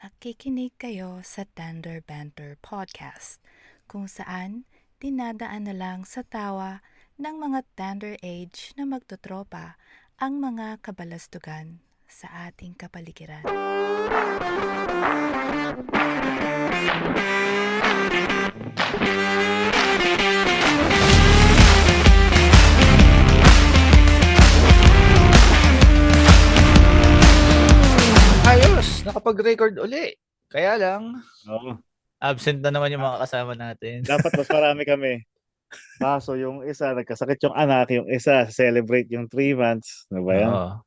Nakikinig kayo sa Tender Banter Podcast, kung saan dinadaan na lang sa tawa ng mga tender age na magtotropa ang mga kabalastugan sa ating kapaligiran. Ayos, nakapag-record uli. Kaya lang, Oo. absent na naman yung mga kasama natin. Dapat mas marami kami. Kaso yung isa, nagkasakit yung anak, yung isa, celebrate yung 3 months. Ano ba yan? Oo.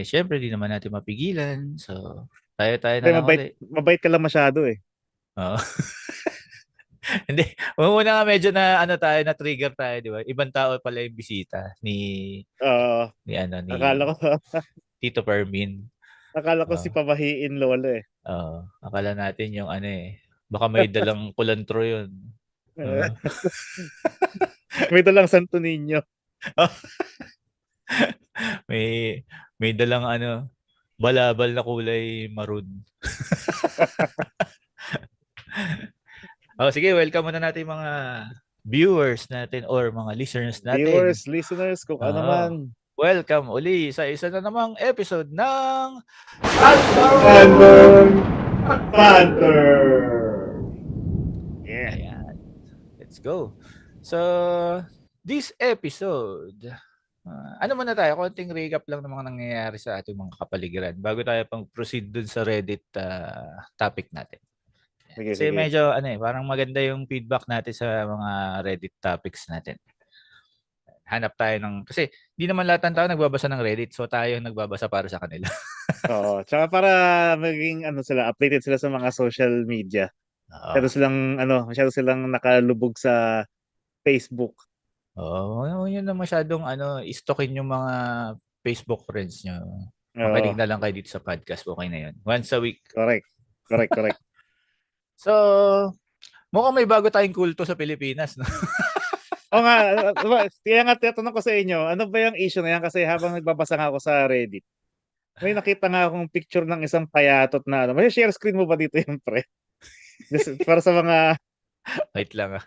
Syempre, di naman natin mapigilan. So, tayo-tayo na Hindi, lang uli. mabait ka lang masyado eh. Oo. Hindi. Muna nga medyo na na-trigger tayo, di ba? Ibang tao pala yung bisita ni Oo. ni Akala ko, Tito Fermin. akala ko si Pamahiin Lolo eh. Oo. Akala natin yung baka may dalang kulantro yun. May dalang Santo Niño. may dalang balabal na kulay maroon. Sige, welcome muna natin mga viewers natin or mga listeners natin. Viewers, listeners, kung ano man. Welcome uli sa isa na namang episode ng Banter! Yeah. Ayan. Let's go. So, this episode, ano muna tayo? Konting recap lang ng mga nangyayari sa ating mga kapaligiran bago tayo pang-proceed dun sa Reddit topic natin. Kasi medyo parang maganda yung feedback natin sa mga Reddit topics natin. Hanap tayo kasi di naman lahat ng tao nagbabasa ng Reddit, so tayo yung nagbabasa para sa kanila. Oo, tsaka para maging updated sila sa mga social media. Masyado silang nakalubog sa Facebook. Oo, yun na masyadong istokin yung mga Facebook friends nyo. Makinig na lang kayo dito sa podcast, okay na yun. Once a week. Correct. So, mukhang may bago tayong kulto sa Pilipinas, no? O nga, kaya nga tatanong ko sa inyo, ano ba yung issue na yan? Kasi habang nagbabasa nga ako sa Reddit, may nakita nga akong picture ng isang payatot na may share screen mo ba dito yung pre? Just para sa mga... Wait lang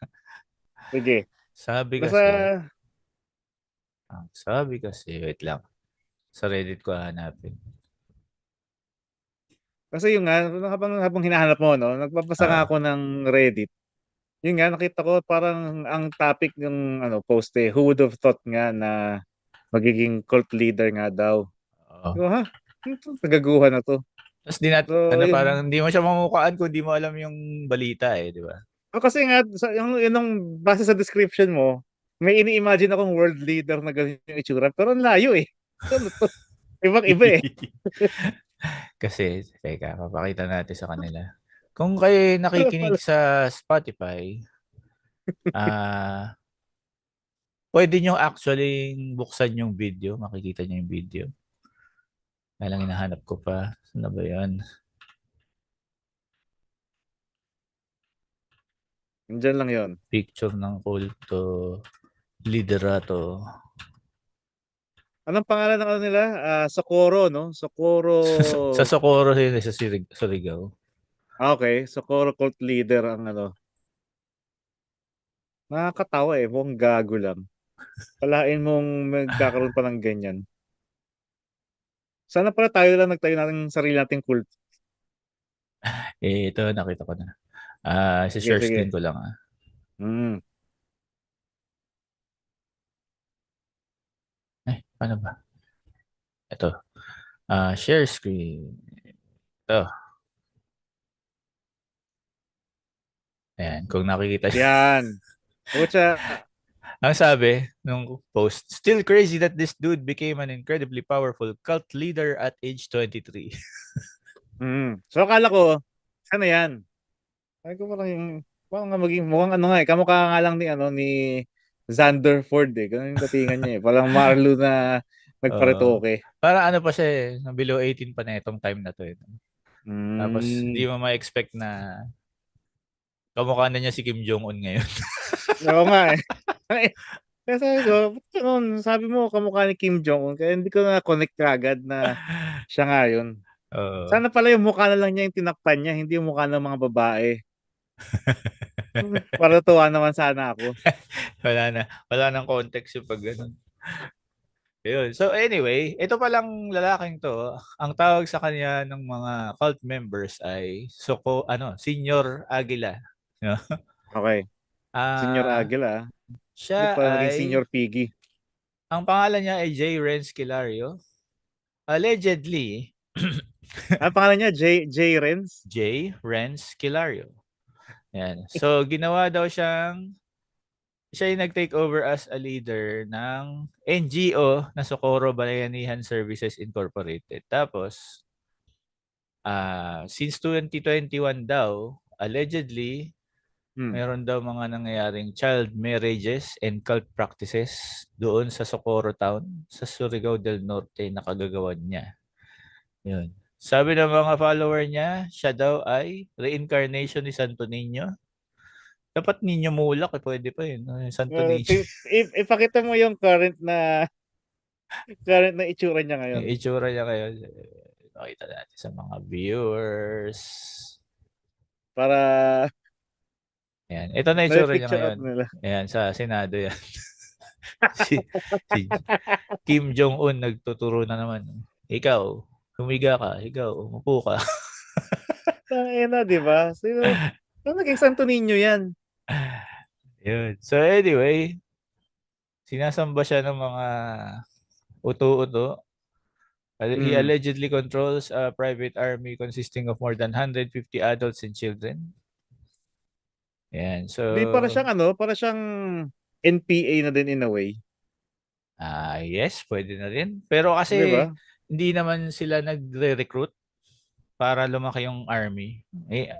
Sige. Sabi kasi, wait lang. Sa Reddit ko hanapin. Kasi yung nga, habang hinahanap mo, no, nagbabasa nga ako ng Reddit. Yun nga, nakita ko parang ang topic ng post who would have thought nga na magiging cult leader nga daw. So, nagaguhan na to. Tapos parang hindi mo siya mamukaan kung di mo alam yung balita di ba? Kasi nga, yung base sa description mo, may ini-imagine akong world leader na ganyan yung itsura. Pero ang layo eh. Ibang-iba eh. Kasi, teka, papakita natin sa kanila. Kung kayo nakikinig sa Spotify, pwede nyo actually buksan yung video. Makikita nyo yung video. Kaya lang hinahanap ko pa. Saan ba yan? Diyan lang yon. Picture ng kulto. Liderato. Anong pangalan ng nila? Socorro, no? Socorro... sa Socorro yun, sa Surigao. Okay, Socorro cult leader ang Nakakatawa eh, mukhang gago lang. Palain mong magkakaroon pa ng ganyan. Sana pala tayo lang nagtayo ng sarili nating cult. Ito, nakita ko na. Share screen ko lang paano ba? Ito. Share screen. Ito. Ayan, kung nakikita niyo. Yan. Ang sabi nung post, still crazy that this dude became an incredibly powerful cult leader at age 23. So akala ko, sana yan. Ay ko parang mukhang kamukha nga lang ni Xander Ford eh. Ganun yung datingan niya eh. Parang Marlo na nagparetoke. Parang pa siya below 18 pa na itong time na to. Tapos hindi mo ma-expect na kamukha na niya si Kim Jong-un ngayon. Oo nga eh. Sabi mo kamukha ni Kim Jong-un kaya hindi ko na connect agad na siya nga yun. Oo. Sana pala yung mukha na lang niya yung tinakpan niya, hindi yung mukha ng mga babae. Para tuwa naman sana ako. Wala nang context yung pag ganun. Ayun. So anyway, ito palang lalaking to, ang tawag sa kanya ng mga cult members ay Senior Aguila. No? Okay. Senior Ah, Aguila. Hindi siya pa naging ay Senior Piggy. ang pangalan niya ay J. Renz Kilario. Allegedly, Ang pangalan niya, J. Renz. J. Renz Kilario. Yan. So ginawa daw siya yung nag-take over as a leader ng NGO na Socorro Bayanihan Services Incorporated. Tapos, since 2021 daw, allegedly, Hmm. meron daw mga nangyayaring child marriages and cult practices doon sa Socorro Town, sa Surigao del Norte na kagagawan niya. Yun. Sabi ng mga follower niya, siya daw ay reincarnation ni Santo Niño. Dapat Niño Mulak, pwede pa yun. Santo Niño. Ipakita mo yung current na itsura niya ngayon. Yung itsura niya ngayon, nakita natin sa mga viewers. Para Ayan. Ito na may itsura niya picture out ngayon. nila. Ayan, sa Senado yan. si Kim Jong-un nagtuturo na naman. Ikaw, humiga ka. Ikaw, umupo ka. Tangina, di ba? Sino naging Santo Niño yan? Yun. So anyway, sinasamba siya ng mga uto-uto. He Hmm. allegedly controls a private army consisting of more than 150 adults and children. Yan. So, Di para siyang NPA na din in a way. yes, pwede na rin. Pero Di ba? kasi hindi naman sila nagre-recruit para lumaki yung army. Eh,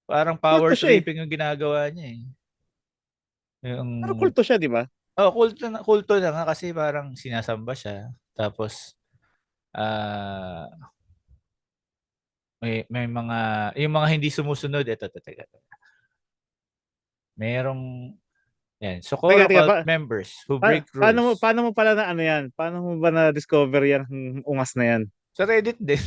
Parang power kulto siya eh. tripping yung ginagawa niya eh. Pero Yung kulto siya, di ba? kulto na nga kasi parang sinasamba siya. Tapos ah may mga yung mga hindi sumusunod ito teka. Merong Teka, Socorro teka, cult members who break rules. paano mo pala na ano yan? Paano mo ba na-discover yung ungas na yan? Sa Reddit din.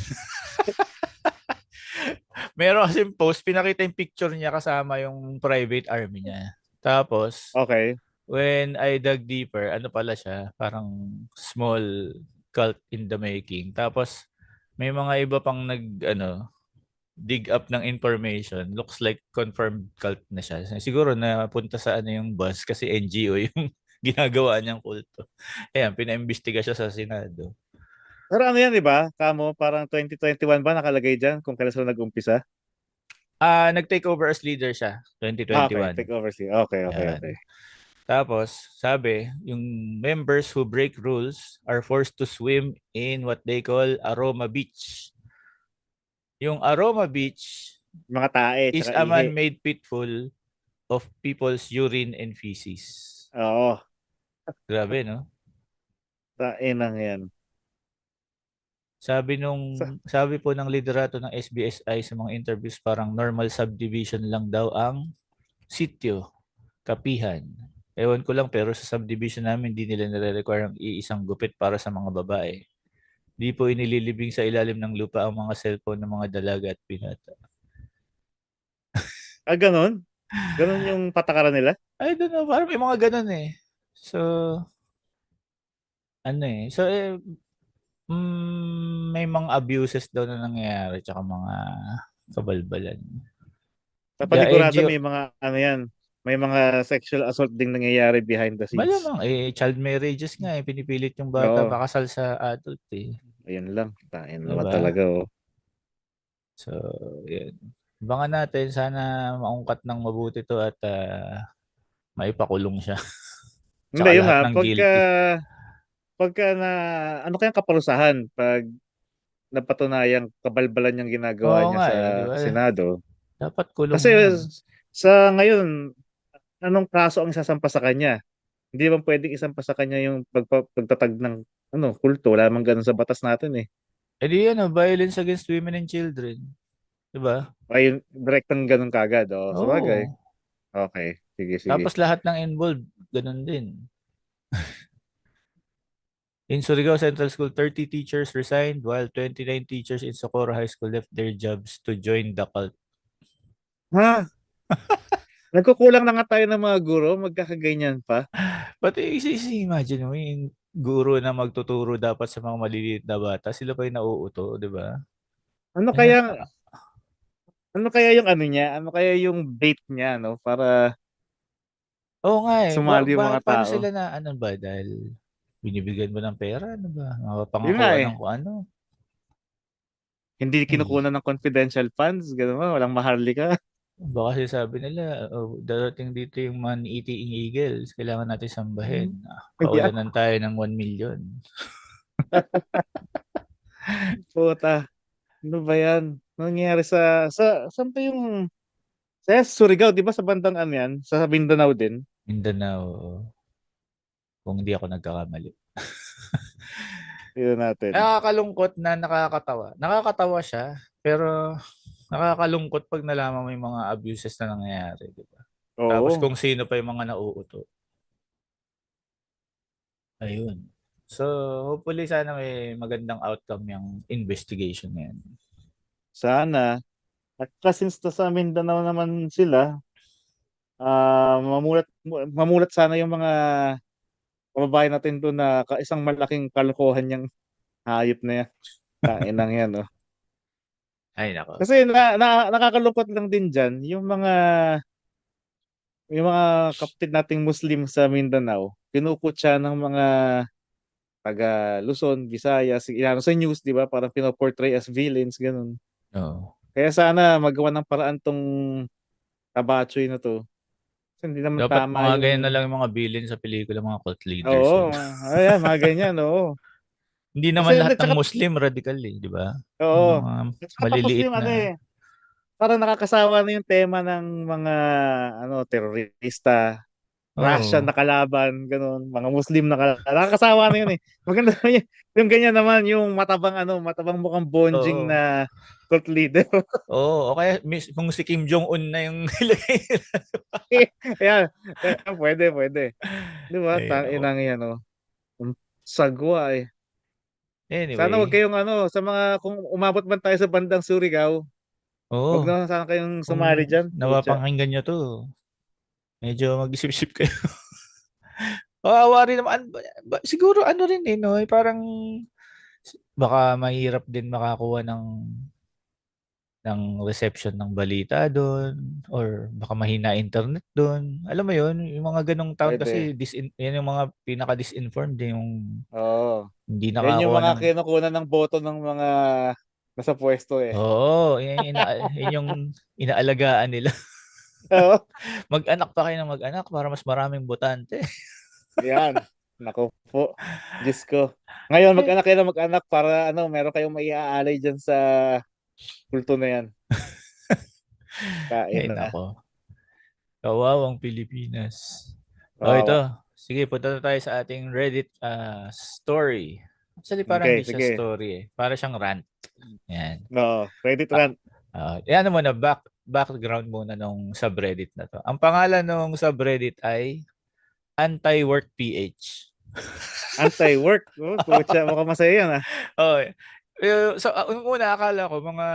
Meron kasi post, pinakita yung picture niya kasama yung private army niya. Tapos, Okay. when I dug deeper, ano pala siya? Parang small cult in the making. Tapos, may mga iba pang dig up ng information. Looks like confirmed cult na siya. Siguro napunta sa yung bus kasi NGO yung ginagawa niyang kulto. Ayan, pinaimbestiga siya sa Senado. Pero ano yan, di ba? Kamo, parang 2021 ba nakalagay dyan kung kailan sila nag-umpisa? Nag-take over as leader siya, Okay. 2021. Take over siya. Okay, okay, Ayan. okay. Tapos, sabi, yung members who break rules are forced to swim in what they call Aroma Beach. Yung Aroma Beach Mga tae, is tsaka a ihi. man-made pit full of people's urine and feces. Oo. Grabe, no? Tainang yan. Sa, Sabi po ng liderato ng SBSI sa mga interviews, parang normal subdivision lang daw ang sitio, kapihan. Ewan ko lang, pero sa subdivision namin, hindi nila nire-require ang iisang gupit para sa mga babae. Di po inililibing sa ilalim ng lupa ang mga cellphone ng mga dalaga at binata. Ganon? Ganon yung patakaran nila? I don't know, parang may mga ganun eh. So, may mga abuses daw na nangyayari tsaka mga kabalbalan. Sa The panigurado NGO, may mga, ano yan, may mga sexual assault ding nangyayari behind the scenes. malamang child marriages nga pinipilit yung bata Oo. pakasal sa adult eh. Ayun lang. Tain naman Diba? talaga, oh. So, yun. Abangan natin, sana maungkat ng mabuti to at maipakulong siya. Hindi, Tsaka yun lahat nga, ng guilty. pagka ano kayang kaparusahan pag napatunayang kabalbalan yung ginagawa Oo niya nga sa di ba? Senado. Dapat kulong Kasi yan. sa ngayon, anong kaso ang isasampa sa kanya? Hindi ba pwedeng isampa sa kanya yung pagtatag ng kulto? Wala namang ganun sa batas natin eh. Di violence against women and children. Diba? Ay, direktang ganun kagad. Oh. Sa bagay. Oo. Okay. Sige, sige. Tapos lahat ng involved, ganun din. In Surigao Central School, 30 teachers resigned while 29 teachers in Socorro High School left their jobs to join the cult. Ha? Nagkukulang na nga tayo ng mga guro, magkakaganyan pa. But imagine mo yung guro na magtuturo dapat sa mga maliliit na bata, sila pa yung nauuto, di ba? Ano Ayan. kaya ano kaya yung ano niya? Ano kaya yung bait niya, no? Para Oo nga eh. sumali yung mga Paano tao. sila na ano ba? Dahil binibigyan mo ng pera, ano ba? Yun nga Mapapangakuan eh. ng kung ano. Hindi Ay, kinukunan ng confidential funds, gano'n ba? Walang maharlika. baka sabi nila, oh, darating dito yung man eating eagles, kailangan natin sambahin. Hmm. Yeah. Kaulanan tayo ng 1 million. Puta. Ano ba yan? Nangyayari saan pa yung sa Surigao, di ba sa bandang ano yan? Sa Mindanao din? Mindanao, kung hindi ako nagkakamali. Tignan natin. Nakakalungkot na nakakatawa. Nakakatawa siya, pero nakakalungkot pag nalaman mo yung mga abuses na nangyayari, di ba? Tapos Oo. kung sino pa yung mga nauuto. Ayun. So, hopefully sana may magandang outcome yung investigation na yan. Sana. At since sa Mindanao naman sila, mamulat sana yung mga kababayan natin doon na isang malaking kalokohan yung hayop na yan. Tainang yan, no? Ay, nako. Kasi nakakalungkot lang din dyan, yung mga kapatid nating Muslim sa Mindanao, kinukutya ng mga taga Luzon, Visayas, inano sa news, di ba? Parang pinoportray as villains, ganun. Oo. Kaya sana magawa ng paraan tong Tabachoy na to. Kasi hindi naman Dapat tama mga ganyan na yung, lang yung mga villain sa pelikula, mga cult leaders. oo, Yun. ayan, mga ganyan, oo. Hindi naman Kasi, lahat ng tsaka, Muslim radical eh, di ba? Yung oo. mga At saka tapos maliliit yung ano na, eh, parang nakakasawa na yung tema ng mga, terorista, Russian oo. na kalaban, ganun, mga Muslim na kalaban. Nakakasawa na yun eh. Maganda naman yung ganyan naman, yung matabang mukhang bonjing Oo. na cult leader. Oo, o kaya kung si Kim Jong-un na yung nilagay nila. Ayan, ayan, pwede. Di ba? Ay, nako. Inang yan, oh. Ang sagwa eh. Sana wag Anyway, kayong sa mga, kung umabot man tayo sa bandang Surigao, wag oo, na sana kayong kung sumali dyan. Pucha. napapakinggan nyo to, medyo mag-isip-isip kayo. Kawawa rin naman. Siguro ano rin eh, no? Parang baka mahirap din makakuha ng reception ng balita doon or baka mahina internet doon. Alam mo yun, yung mga ganong town Pwede. kasi yan yung mga pinaka-disinformed, yung Oo. hindi Yan yung nakakuha mga ng. kinukunan ng boto ng mga nasa pwesto eh. Oo, yun yung inaalagaan nila. Oo. Mag-anak pa kayo ng mag-anak para mas maraming botante. Yan. Naku po. Diyos ko. Ngayon, Eh, mag-anak kayo na mag-anak para meron kayong maiaalay dyan sa kulto na yan. Kain Ay, na. nako. Kawawang Pilipinas. O ito, Kawawa. sige, punta na tayo sa ating Reddit story. Actually, parang Okay, hindi siya sige. story eh. Para siyang rant. Yan. No, Reddit Ah, rant. yan muna, background muna nung subreddit na to. Ang pangalan nung subreddit ay Anti-Work PH. Anti-work. Oh, putya, mukhang masaya yan ah. Oh, so, yung una akala ko mga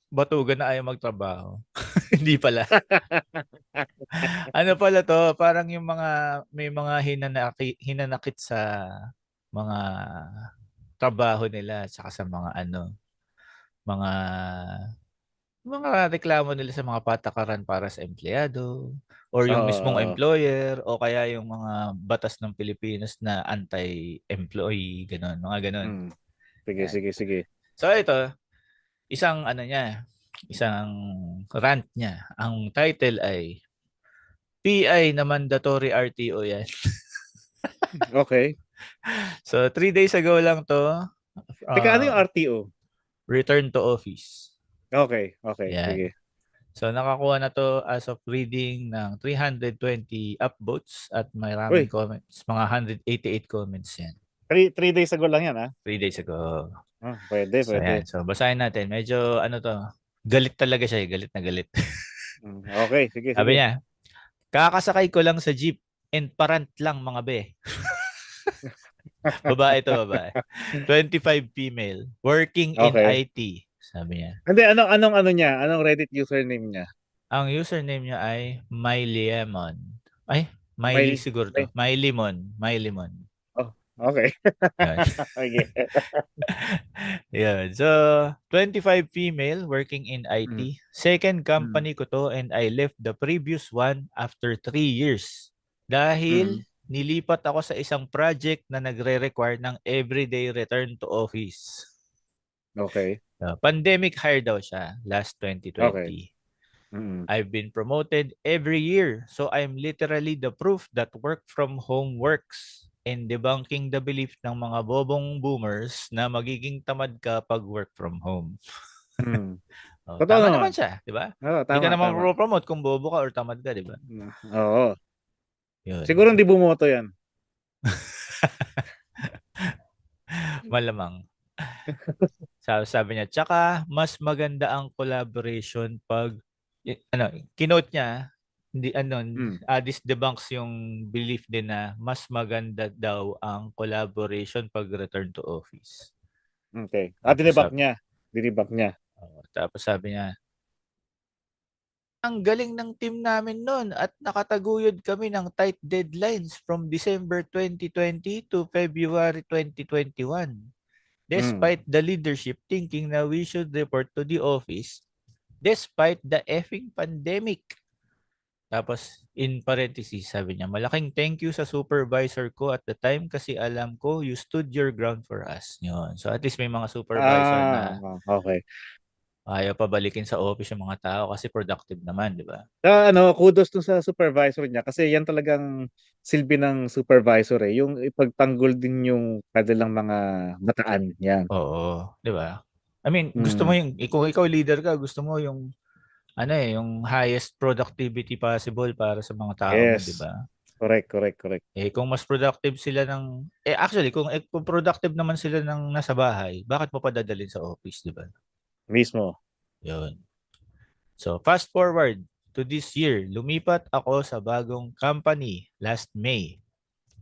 batugan na ayaw magtrabaho. Hindi pala. Ano pala to, parang yung mga may mga hinanakit sa mga trabaho nila saka sa mga mga reklamo nila sa mga patakaran para sa empleyado or yung mismong Oo. employer o kaya yung mga batas ng Pilipinas na anti-employee, ganun, mga ganun. Hmm. Sige, Yan. sige, sige. So ito, isang ano niya, isang rant niya. Ang title ay PI na mandatory RTO yan. Okay. So 3 days ago lang to, Teka, ano yung uh, RTO? return to office. Okay, okay, Yan. sige. So nakakuha na to as of reading ng 320 upvotes at maraming Uy, comments. Mga 188 comments yan. 3 days ago lang yan, ah. 3 days ago. Ah, pwede, So yan. pwede. So basahin natin. Medyo ano to, galit talaga siya. Galit na galit. Okay, sige, Sabi sige. niya, kakasakay ko lang sa jeep and parant lang mga be. Babae to, babae. 25 female, working in Okay. IT, sabi niya. Hindi, anong ano niya? Anong Reddit username niya? Ang username niya ay MyLemon. Ay, Miley May, siguro to. may, MyLemon. MyLemon. oh, okay. Yan. Okay. Yan. So, 25 female working in Mm, IT. Second mm, company ko to and I left the previous one after 3 years. mm. Dahil nilipat ako sa isang project na nagre-require ng everyday return to office. Okay. Pandemic hire daw siya last Okay. 2020. Mm. I've been promoted every year. So I'm literally the proof that work from home works and debunking the belief ng mga bobong boomers na magiging tamad ka pag work from home. Mm. Oh, Totoo tama naman naman. siya, di ba? Oo, Hindi ka tama, naman tama. promote kung bobo ka or tamad ka, di ba? Oo. Yun. Siguro hindi bumoto yan. Malamang. Sabi niya, tsaka mas maganda ang collaboration pag kinote niya, hindi Mm. this debunks yung belief din na mas maganda daw ang collaboration pag return to office. Okay. Tapos Dinibak sabi, niya. Dinibak niya. tapos sabi niya, ang galing ng team namin noon at nakataguyod kami ng tight deadlines from December 2020 to February 2021. Mm. Despite the leadership thinking na we should report to the office despite the effing pandemic. Tapos, in parentheses, sabi niya, malaking thank you sa supervisor ko at the time kasi alam ko you stood your ground for us. Yun. So, at least may mga supervisor na Okay. ayaw pa balikin sa office yung mga tao kasi productive naman, di ba? Kudos dun sa supervisor niya kasi yan talagang silbi ng supervisor eh. Yung ipagtanggol din yung kanilang mga bataan. Yan. Oo, di ba? I mean, gusto mo Mm. yung, ikaw leader ka, gusto mo yung, yung highest productivity possible para sa mga tao mo, di Yes. ba? Correct, correct, correct. Kung mas productive sila actually, kung productive naman sila ng nasa bahay, bakit mo pa dadalhin sa office, di ba? Mismo. Yun. So, fast forward to this year, lumipat ako sa bagong company last May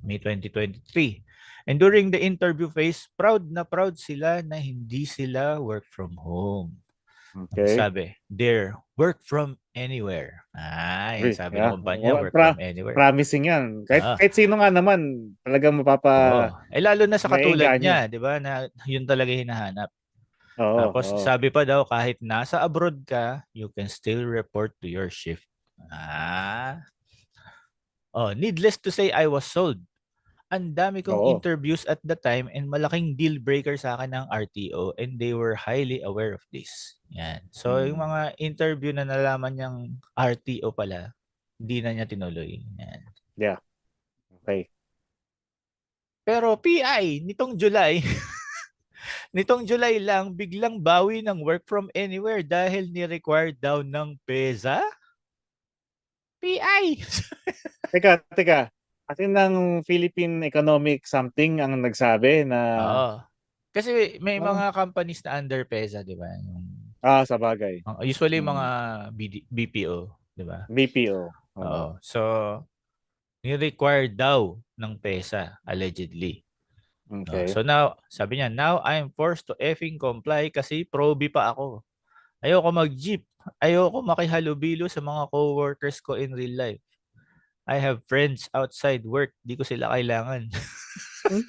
2023. And during the interview phase, proud na proud sila na hindi sila work from home. Okay. Sabi, they're work from anywhere. Ay, sabi ng Yeah. kumpanya, work from anywhere. Promising yan. Kahit, Ah, kahit sino nga naman, talagang oo. Lalo na sa katulad maiengganyo. niya, di ba, na yun talaga hinahanap. Oo, Tapos oo. sabi pa daw, kahit nasa abroad ka, you can still report to your shift. Needless to say, I was sold. Ang dami kong Oo. interviews at the time and malaking deal breaker sa akin ng RTO and they were highly aware of this. Yan. So, yung Mm. mga interview na nalaman niyang RTO pala, hindi na niya tinuloy. Yan. Yeah. Okay. Pero PI, nitong July lang, biglang bawi ng work from anywhere dahil ni-require daw ng PEZA. PI! Teka. Kasi ng Philippine Economic something ang nagsabi na Oo. Kasi may ah, mga companies na under PEZA, di ba? sa bagay. Usually mga Mm. BPO, di ba? BPO. Oo. Oo. So, ni-require daw ng PESA, allegedly. No? Okay. So now, sabi niya, now I'm forced to effing comply kasi proby pa ako. Ayoko mag-jeep. Ayoko makihalubilo sa mga co-workers ko in real life. I have friends outside work. Di ko sila kailangan. Hmm?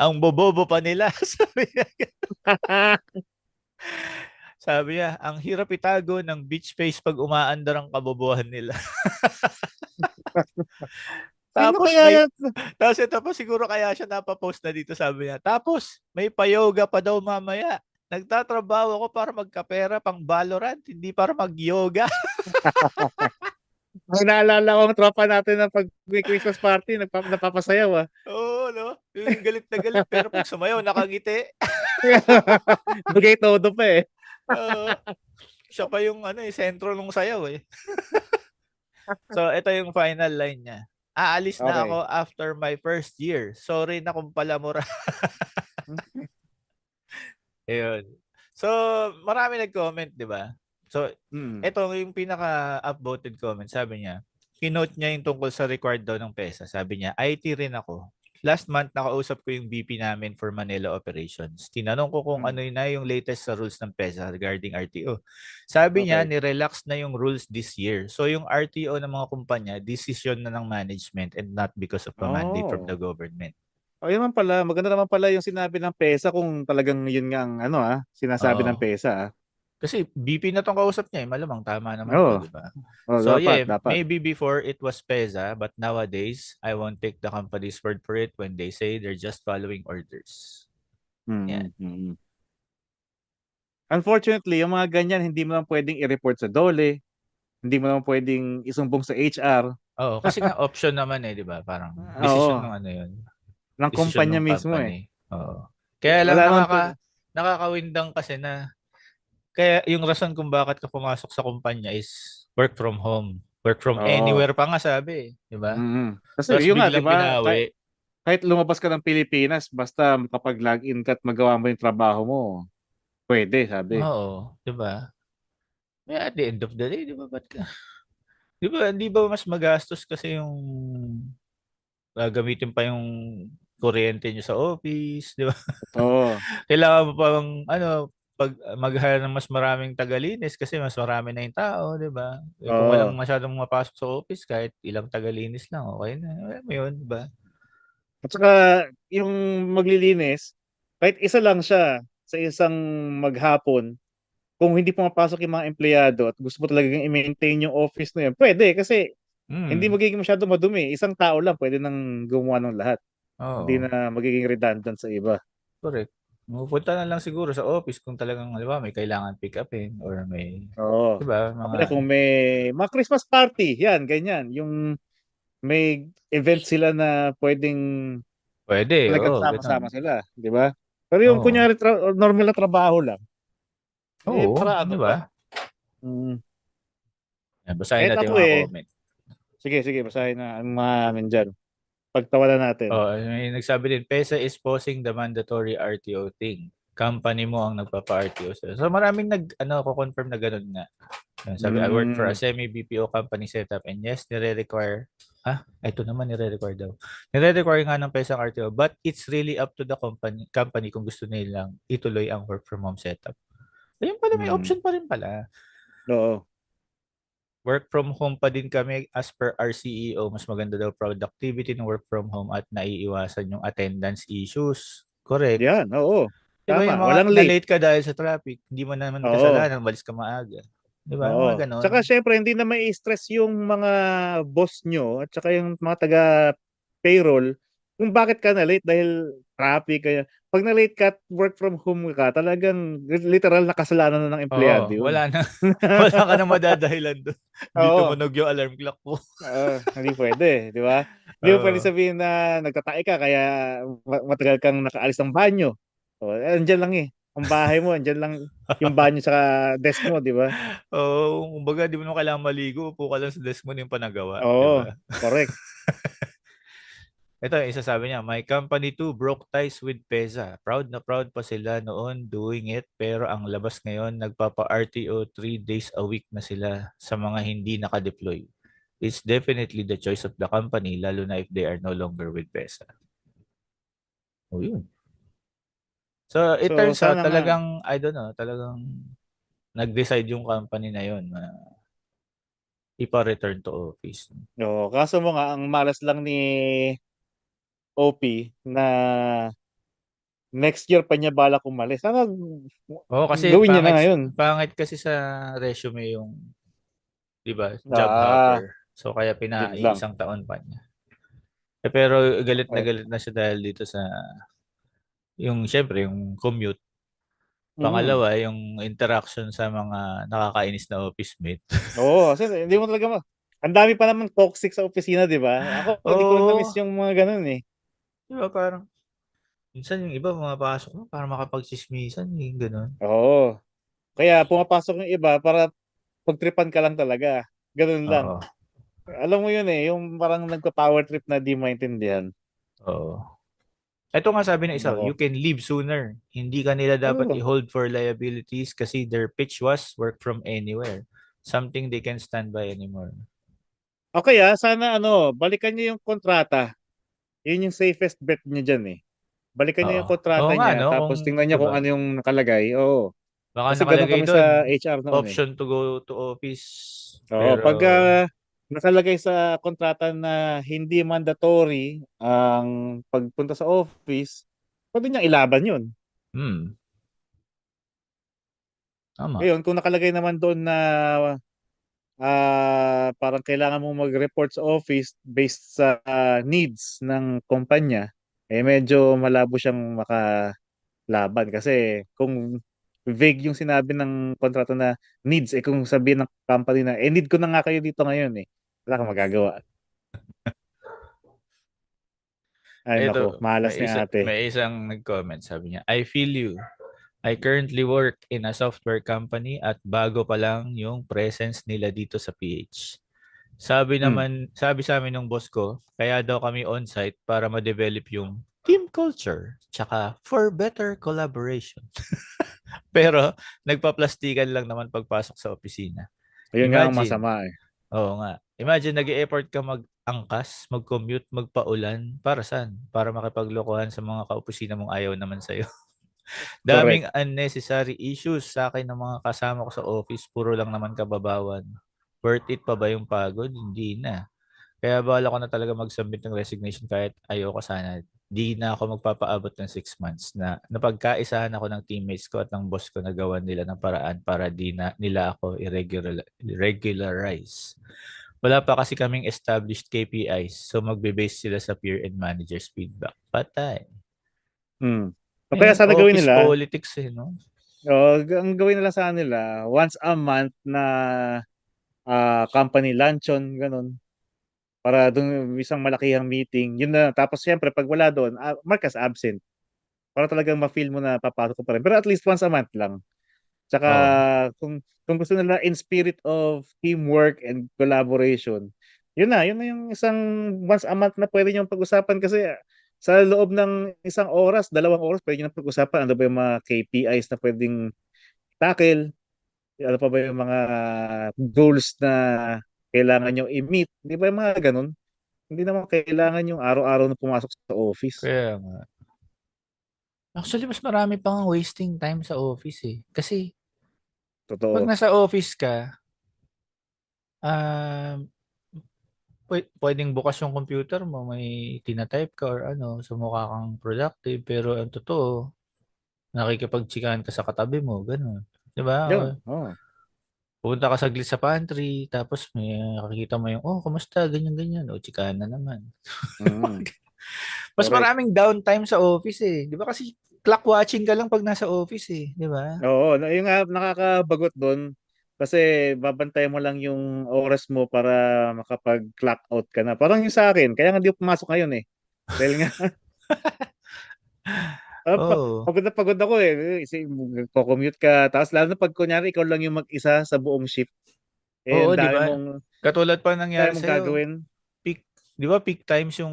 Ang bobobo pa nila. Sabi niya, ang hirap itago ng beach face pag umaandar ang kabobohan nila. Sino Tapos kaya may yan? Tapos ito pa siguro kaya siya napapost na dito, sabi niya. Tapos may pa-yoga pa daw mamaya. Nagtatrabaho ako para magkapera pang Valorant, hindi para mag-yoga. Ang naalala ko ang tropa natin na pag may Christmas party, napapasayaw ah. Oo, no? Yung galit na galit. Pero pag sumayaw, nakangiti. Bigay todo pa eh. Oo. Siya pa yung sentro ng sayaw eh. So, ito yung final line niya. Aalis na Okay. ako after my first year. Sorry na kung palamura. Ayun. So, marami nag-comment, di ba? So, Mm. ito yung pinaka-upvoted comment. Sabi niya, kinote niya yung tungkol sa required daw ng PESA. Sabi niya, IT rin ako. last month nakausap ko yung VP namin for Manila Operations. Tinanong ko kung ano na yung latest sa rules ng PEZA regarding RTO. Sabi niya, Okay. ni-relax na yung rules this year. So yung RTO ng mga kumpanya, decision na ng management and not because of a mandate from the Oh. government. O yun naman pala, maganda naman pala yung sinabi ng PESA kung talagang yun nga ang sinasabi ng Oo. PESA. Kasi VP na tong kausap niya, malamang tama naman to, Oo. di ba? Oh, So dapat, yeah, dapat. maybe before it was PEZA, but nowadays, I won't take the company's word for it when they say they're just following orders. Yan. Mm. Unfortunately, yung mga ganyan, hindi mo lang pwedeng i-report sa DOLE, hindi mo lang pwedeng isumbong sa HR. Oo, kasi nga option naman eh, 'di ba? Parang decision Oo, ng ano 'yun, ng decision kumpanya ng mismo eh. company. Oo. Kaya lang Wala naman po. nakakawindang kasi na kaya yung rason kung bakit ka pumasok sa kumpanya is work from home. Work from Oo. anywhere pa nga sabi, 'di ba? Kasi Tapos yun nga, di biglang ba? binawi. Kahit lumabas ka ng Pilipinas, basta makapag-login ka at magawa mo yung trabaho mo, pwede, sabi. Oo, 'di ba? Kaya at the end of the day, 'di ba? 'Di ba mas magastos kasi yung gagamitin pa yung kuryente niyo sa office, 'di ba? Oo. Kailangan mo pang ano, pag mag-hire ng mas maraming tagalinis kasi mas marami na yung tao, 'di ba? Eh, kung walang Oo. masyadong mapasok sa office, kahit ilang tagalinis lang, okay na. Alam mo yun, 'di ba? At saka yung maglilinis, kahit isa lang siya sa isang maghapon, kung hindi pumapasok yung mga empleyado at gusto mo talagang i-maintain yung office na yun, pwede kasi hindi Mm, magiging masyado madumi. Isang tao lang pwede nang gumawa ng lahat. Hindi oo, na magiging redundant sa iba. correct. Pupunta na lang siguro sa office kung talagang, di ba, may kailangan pick upin or may, Oo. di ba, O mga, kaya kung may mga Christmas party, yan, ganyan. Yung may event sila na pwedeng pwede, talagang oo, ganun. sama-sama sila, di ba? Pero yung Oo, kunyari normal na trabaho lang, oo, para di ano ba? pa? Mm. Yan, basahin Kahit natin ako yung mga comment. sige, basahin na ang mga amin dyan. Pagtawalan natin. Oh, may nagsabi din, PESA is posing the mandatory RTO thing. Company mo ang nagpapa-RTO sa'yo. So maraming ko-confirm na ganun nga. Sabi, I work for a Mm. semi-BPO company setup and yes, nire-require, ito naman nire-require daw. Nire-require nga ng PESA ang RTO, but it's really up to the company kung gusto nilang ituloy ang work from home setup. Ayun pala, may Mm. option pa rin pala. Oo. Work from home pa din kami as per our CEO. Mas maganda daw productivity ng work from home at naiiwasan yung attendance issues. Correct. Yan, oo. Di ba yung Tama, mga walang late. na-late ka dahil sa traffic, hindi mo naman Oo. kasalanan, malis ka maaga. Di ba? Yung mga Oo. ganon. Tsaka syempre hindi na may stress yung mga boss nyo at tsaka yung mga taga payroll kung bakit ka na late dahil traffic kaya. Pag na late ka at work from home ka, talagang literal na kasalanan na ng empleyado Oo, yun. wala na. Wala ka na madadahilan doon. Hindi Oo. tumunog yung alarm clock mo. Hindi pwede, di ba? Hindi mo pwede Oo. sabihin na nagtatae ka kaya matagal kang nakaalis ng banyo. Andyan lang eh. Ang bahay mo, andyan lang yung banyo sa desk mo, di ba? Oo, kumbaga, di mo naman kailangan maligo. Upo ka lang sa desk mo na yung panagawa. Di Oo, ba? correct. Ito, isa sabi niya, my company too broke ties with PEZA. Proud na proud pa sila noon doing it, pero ang labas ngayon, nagpapa-RTO 3 days a week na sila sa mga hindi naka-deploy. It's definitely the choice of the company, lalo na if they are no longer with PEZA. O yun. So, it So, turns out, sana nga. talagang, I don't know, talagang nag-decide yung company na yun na ipa-return to office. No, kaso mo nga, ang malas lang ni OP na next year pa niya balak umalis. Sana Oo, kasi gawin niya na ngayon. pangit kasi sa resume yung, di ba, job Ah, hopper. So, kaya yun lang. isang taon pa niya. Pero Eh, galit na siya dahil dito sa, yung, syempre, yung commute. mm. Pangalawa, yung interaction sa mga nakakainis na office mate. Oo, kasi hindi mo talaga ang dami pa naman toxic sa opisina, di ba? Ako, hindi ko rin na-miss Oo, yung mga ganun eh. di ba, parang, minsan yung iba, pumapasok mo para makapagsismisan, yung gano'n. Oo. Kaya pumapasok yung iba para pagtripan ka lang talaga. Ganun lang. Oo, Alam mo yun eh, yung parang nagpa-power trip na di maintindihan. oo. Ito nga sabi ng isa, you Nako. can leave sooner. Hindi ka nila dapat Oo. i-hold for liabilities kasi their pitch was work from anywhere. Something they can stand by anymore. O kaya, sana balikan niyo yung kontrata. Yun yung safest bet niya dyan eh. Balikan niya Oo. yung Oo kontrata nga, niya, no? Kung, tapos tingnan di niya kung ba? ano yung nakalagay. Oo. Baka Kasi ganun nakalagay kami doon, sa HR noon eh. option to go to office. Oo, Pero, pag nakalagay sa kontrata na hindi mandatory ang pagpunta sa office, pwede niyang ilaban yun. hmm, tama. Ngayon, kung nakalagay naman doon na parang kailangan mo mag-report sa office based sa needs ng kumpanya, eh medyo malabo siyang makalaban. Kasi kung vague yung sinabi ng kontrata na needs, eh kung sabihin ng company na, eh need ko na nga kayo dito ngayon eh, wala kang magagawa. Ay nako, Ito, malas ni ate. may isang nag-comment, sabi niya, I feel you. I currently work in a software company at bago pa lang yung presence nila dito sa PH. Hmm. Sabi sa amin ng boss ko, kaya daw kami on-site para ma-develop yung team culture, tsaka for better collaboration. Pero nagpa-plastikan lang naman pagpasok sa opisina. Ayun nga ang Imagine, masama eh. oo nga. Imagine nag-e-effort ka mag-angkas, mag-commute, magpaulan. Para saan? Para makipaglokohan sa mga kaopisina mong ayaw naman sa'yo. Correct. Daming unnecessary issues sa akin ng mga kasama ko sa office. Puro lang naman kababawan. Worth it pa ba yung pagod? Hindi na. Kaya bala ko na talaga mag-submit ng resignation kahit ayoko sana. Di na ako magpapaabot ng 6 months na napagkaisahan ako ng teammates ko at ng boss ko na gawan nila ng paraan para di na nila ako regularize. Wala pa kasi kaming established KPIs, so magbe-base sila sa peer and managers feedback. Patay. Hmm. O kaya Eh, sana gawin office nila, politics eh, no? ang gawin nila sa nila, once a month na company luncheon, ganun. Para doon isang malakihang meeting. Yun na. Tapos siyempre, pag wala doon, mark as absent. Para talagang ma-feel mo na papasok ko pa rin. Pero at least once a month lang. Tsaka Oo. kung gusto nila in spirit of teamwork and collaboration, yun na yung isang once a month na pwede niyong pag-usapan kasi sa loob ng isang oras, 2 oras, pwede nyo pag-usapan ano ba yung mga KPIs na pwedeng tackle, ano pa ba yung mga goals na kailangan nyo i-meet, di ba yung mga ganun? Hindi naman kailangan yung araw-araw na pumasok sa office. Kaya nga. Actually, mas marami pang wasting time sa office eh. Kasi pag Totoo. nasa office ka, um, pwedeng bukas yung computer mo, may tinatype ka or ano, so mukha kang productive, pero ang totoo, nakikipagtsikahan ka sa katabi mo, ganun. Di ba? O, Yun. Oh. pupunta ka saglit sa pantry, tapos may nakikita mo yung, oh, kumusta, ganyan-ganyan. O, tsikahan na naman. Mm. Mas Correct. maraming downtime sa office eh. Di ba? Kasi clock watching ka lang pag nasa office eh. Di ba? Oo, yung nga nakakabagot doon kasi babantayan mo lang yung oras mo para makapag-clock out ka na. Parang yung sa akin, kaya nga di ako pumasok ngayon eh. Dahil nga, Oo. pagod ako eh. Commute ka. Tapos lalo na pag kunyari ikaw lang yung mag-isa sa buong shift. Eh, Oo, di ba? Katulad pa dami nangyari mong sa'yo, gagawin. peak, di ba peak times yung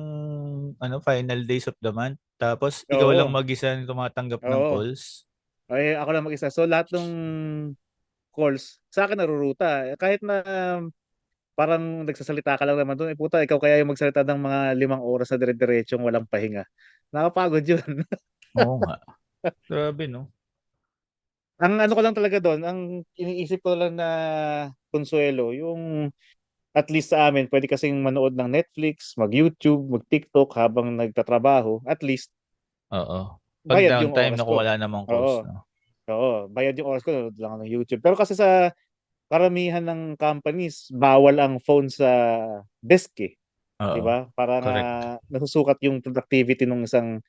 ano, final days of the month, tapos ikaw lang Oo, mag-isa yung tumatanggap ng oo. calls. Ay, ako lang mag-isa. So lahat ng calls sa akin naruruta. Kahit na parang nagsasalita ka lang naman doon, eh puta, ikaw kaya yung magsalita ng mga 5 oras na dire-diretsong walang pahinga. Nakapagod yun. Oo nga. Grabe, no? Ang ano ko lang talaga doon, ang iniisip ko lang na konsuelo, yung at least sa amin, pwede kasing manood ng Netflix, mag-YouTube, mag-TikTok habang nagtatrabaho. At least, Oo. Pag bayad yung downtime, oras naku, ko. wala namang calls, Oo, no? oo, bayad yung oras ko, nanood lang ako ng YouTube. Pero kasi sa karamihan ng companies, bawal ang phone sa desk eh. Di Oo. ba? Para nga Correct. nasusukat yung productivity ng isang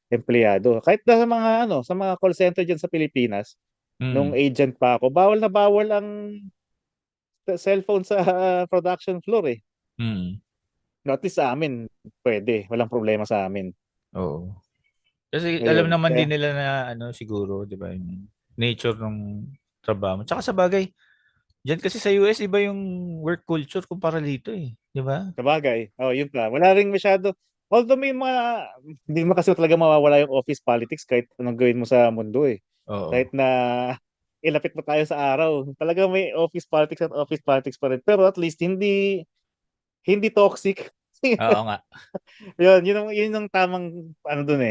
empleyado. Kahit na sa mga sa mga call center diyan sa Pilipinas, nung Mm. agent pa ako, bawal na bawal ang cellphone sa production floor eh. Mm. No, at least sa amin, pwede. Walang problema sa amin. Oo. Kasi alam Ayun. naman din Kaya, nila na ano siguro, 'di ba, yung nature ng trabaho. Tsaka sa bagay, diyan kasi sa US iba yung work culture kumpara dito eh, 'di ba? sabagay. Oh, yun pa. Wala ring masyado. Although may mga, hindi mo kasi talaga mawawala yung office politics kahit anong gawin mo sa mundo eh. Kahit Oo. na ilapit mo tayo sa araw. Talaga may office politics at office politics pa rin. Pero at least hindi toxic. Oo nga. Yun ang tamang ano dun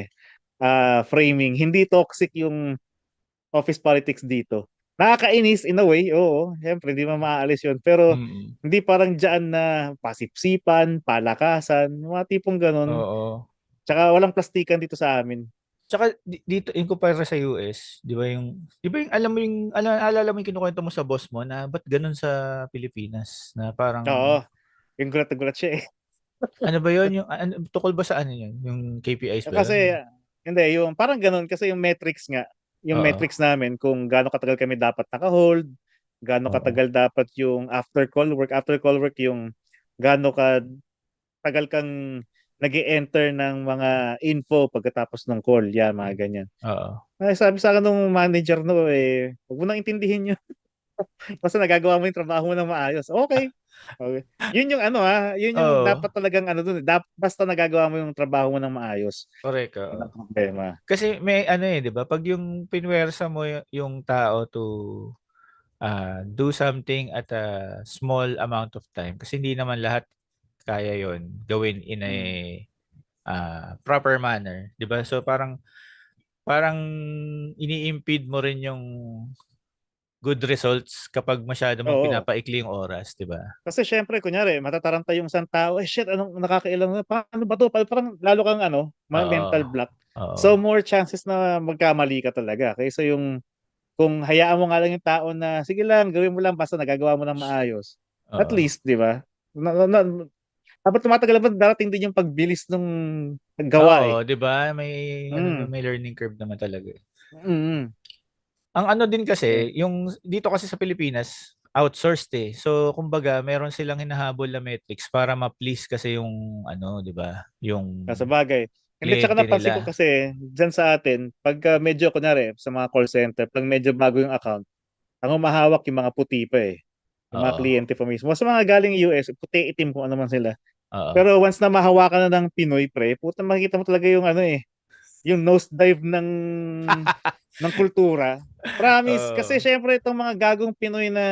framing. Hindi toxic yung office politics dito. Nakakainis in a way, oo. Siyempre, hindi mo maaalis yun. Pero Mm. hindi parang dyan na pasipsipan, palakasan, yung mga tipong ganun. Oo. Tsaka walang plastikan dito sa amin. Tsaka dito in kumpara sa US, 'di ba yung alam mo yung alala mo yung kinukuwento mo sa boss mo na ba't ganun sa Pilipinas na parang Oo, yung gulat na gulat siya eh. ano ba yun yung tukol ba sa ano yun? Yung KPIs ba yun? Kasi, hindi, yung parang ganun. Kasi yung metrics nga, yung Oo. metrics namin, kung gaano katagal kami dapat naka-hold, gaano Oo. katagal dapat yung after call work yung gaano ka tagal kang nag enter ng mga info pagkatapos ng call, yan, mga ganyan. Oo. Ay, sabi sa akin nung manager no, huwag mo nang intindihin yun. Basta nagagawa mo yung trabaho mo ng maayos. Okay. Okay. Yun yung yun yung Oo. dapat talagang dun. Basta nagagawa mo yung trabaho mo ng maayos. Correct, Yun oo. ang problema. Kasi may ano 'di ba? Pag yung pinwersa mo yung tao to do something at a small amount of time kasi hindi naman lahat kaya yon gawin in a Mm. proper manner, 'di ba? So parang ini-impede mo rin yung good results kapag masyado mong Oo. pinapaikli yung oras, 'di ba? Kasi syempre, kunyari, matataranta yung isang tao, shit, anong nakakailang na, paano ba to? Parang lalo kang Oo. mental block. Oo. So, more chances na magkamali ka talaga. Kaysa yung, kung hayaan mo nga lang yung tao na, sige lang, gawin mo lang, basta nagagawa mo ng maayos. At Oo. least, di ba? Habang tumatagal naman, darating din yung pagbilis ng gawa Oo, eh. 'di ba? May ano Mm. may learning curve naman talaga. Mm. Ang ano din Yeah. kasi, yung dito kasi sa Pilipinas, outsourced eh. So, kumbaga, meron silang hinahabol na metrics para ma-please kasi yung ano, 'di ba? Yung Sa bagay. Hindi, tsaka kliyente napansin ko nila. kasi, dyan sa atin, pagka medyo, kunyari, sa mga call center, pag medyo bago yung account, ang humahawak yung mga puti pa eh. Yung mga Oo. kliyente pa mismo. Sa mga galing US, puti itim kung ano man sila. Oo. Pero once na mahawakan na ng Pinoy pre, puta makikita mo talaga yung yung nose dive ng kultura. Promise. Kasi Oo. syempre itong mga gagong Pinoy na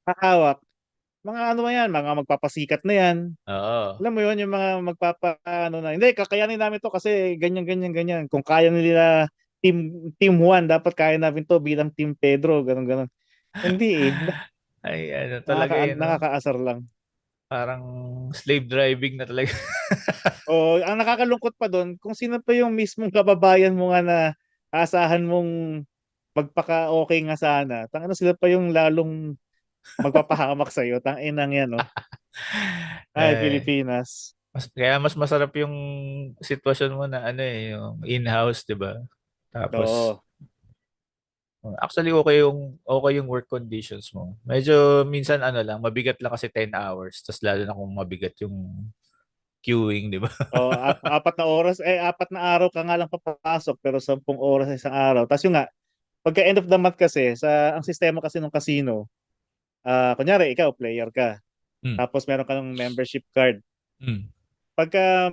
hahawak, mga yan, mga magpapasikat na yan. Oo. Alam mo yun, yung mga hindi, kakayanin namin to kasi ganyan, ganyan, ganyan. Kung kaya nila team 1, dapat kaya namin to bilang team Pedro, ganun, ganun. Hindi eh. Ay, ano talaga yun, no? Nakakaasar lang. Parang slave driving na talaga. O, ang nakakalungkot pa doon, kung sino pa yung mismong kababayan mo nga na asahan mong magpaka-okay nga sana. Tangina sila pa yung lalong magpapahamak sa iyo. Tanginang yan, no? Ay, Eh, Pilipinas. kaya mas masarap yung sitwasyon mo na ano yung in-house, 'di ba? Tapos Oo. actually okay yung work conditions mo. Medyo minsan ano lang, mabigat lang kasi 10 hours. Tapos lalo na kung mabigat yung queuing, 'di ba? O, 4 na oras, 4 na araw ka nga lang papasok, pero 10 oras sa isang araw. Tapos yung nga, pagka end of the month kasi, ang sistema kasi ng casino, kunyari, ikaw, player ka. Mm. Tapos meron ka ng membership card. Mm. Pagka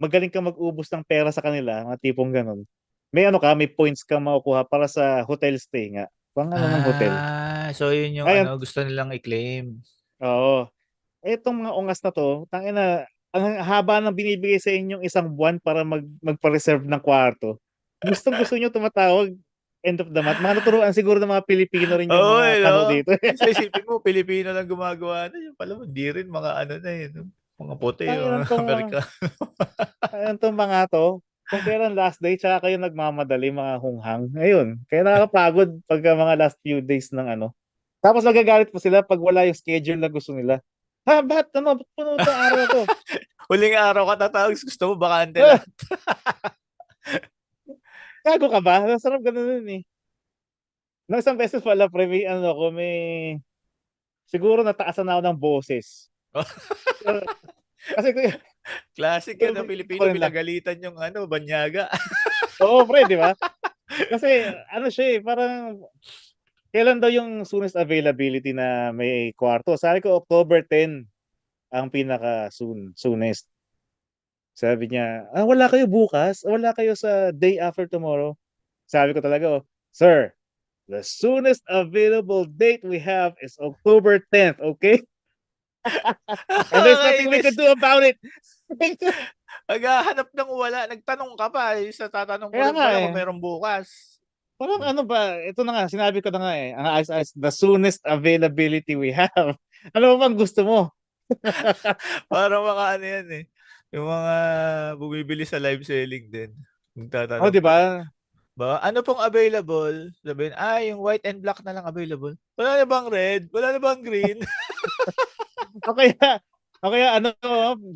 magaling kang mag-ubos ng pera sa kanila, mga tipong ganun. May points kang makukuha para sa hotel stay nga. Pang ng hotel. So yun yung Ayun, ano gusto nilang i-claim. oo. Etong mga ungas na to, tangina, ang haba ng binibigay sa inyong isang buwan para magpa-reserve ng kwarto. Gustong-gusto nyo tumatawag end of the month. Mga naturuan siguro ng mga Pilipino rin yung Oo, mga kano no? dito. Sa isipin mo, Pilipino lang gumagawa na yun. Pala, hindi rin mga ano na yun. Mga puti, Tanginan mga tong, Amerikano. tanginan tong mga to. Kung kailan last day, tsaka kayo nagmamadali mga hunghang. Ayun, kaya nakakapagod pagka mga last few days ng Tapos nagagalit pa sila pag wala yung schedule na gusto nila. Ha, ba't ba't puno itong araw na to? Huling araw ka tatawag, gusto mo bakante lang. Gago ka ba? Ang sarap ganun nun eh. Nung isang beses pala, pre, siguro nataasan na ako ng boses. Kasi, Classic yan ng ako Pilipino, rin lang. pinagalitan yung ano, banyaga. Oo, pre, di ba? Kasi, siya parang, kailan daw yung soonest availability na may kwarto? Sabi ko, October 10 ang soonest. Sabi niya, wala kayo bukas? Wala kayo sa day after tomorrow? Sabi ko talaga, Sir, the soonest available date we have is October 10th, okay? And there's nothing we can Nakakainis. do about it. Maghahanap ng wala. Nagtanong ka pa. Sa tatanong mo Kaya rin nga pala kung eh. meron bukas. Parang ano ba, ito na nga, sinabi ko na nga eh, ang as the soonest availability we have. Ano ba bang gusto mo? Parang mga ano yan eh. Yung mga bumibili sa live selling din. Oh, Magtatanong di pa. ba? Ba, ano pong available? Sabihin, yung white and black na lang available. Wala na bang red? Wala na bang green? O kaya, o kaya ano,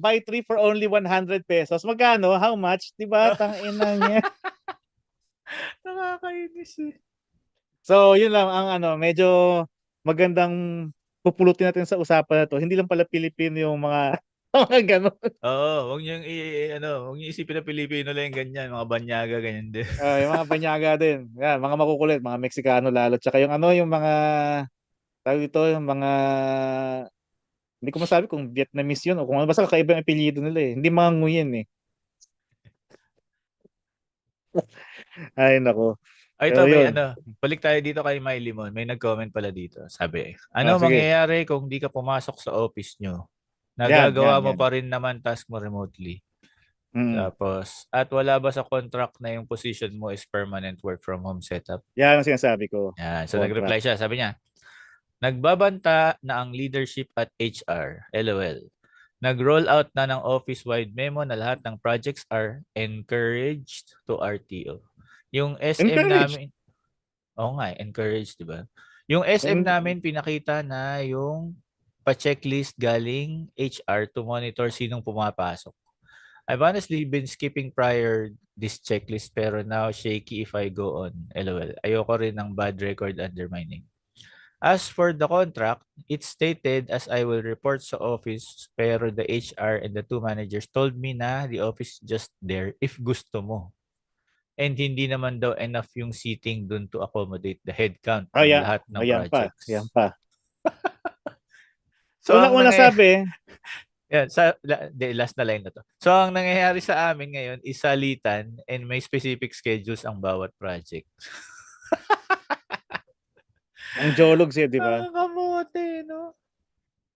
buy 3 for only 100 pesos. Magkano? How much? Di ba? Tangina niya. Nakakainis eh. So, yun lang ang ano, medyo magandang pupulutin natin sa usapan na to. Hindi lang pala Pilipino yung mga mga ganun. Oo, wag niyo isipin na Pilipino lang yung ganyan, mga banyaga ganyan din. Yung mga banyaga din. Yan, mga makukulit, mga Meksikano lalo. Tsaka yung ano, yung mga tawag dito, yung mga hindi ko masabi kung Vietnamese yun o kung ano. Basta kakaibang apelyido nila eh. Hindi mga nguyen eh. Ay, nako. Ay, ito Pero may yun. ano, balik tayo dito kay My Limon. May nag-comment pala dito. Sabi, Sige. mangyayari kung di ka pumasok sa office nyo? Yan, Nagagawa yan, mo yan. pa rin naman task mo remotely. Mm. Tapos, at wala ba sa contract na yung position mo is permanent work from home setup? Yan ang sinasabi ko. Yan. So, Contract. nag-reply siya. Sabi niya, nagbabanta na ang leadership at HR. LOL. Nag-roll out na ng office-wide memo na lahat ng projects are encouraged to RTO. Yung SM Encouraged. namin, oo nga, encouraged, di ba? Yung SM En- namin, pinakita na yung pa-checklist galing HR to monitor sinong pumapasok. I've honestly been skipping prior this checklist pero now shaky if I go on. LOL. Ayoko rin ng bad record undermining. As for the contract, it's stated as I will report sa office pero the HR and the two managers told me na the office just there if gusto mo. And hindi naman daw enough yung seating dun to accommodate the headcount ng Ayan, lahat ng ayan pa. Ayan projects. pa. So ang Una-una sabi, yan, last na line na to. So ang nangyayari sa amin ngayon is salitan and may specific schedules ang bawat project. ang jolog siya, di ba? Kamote, no?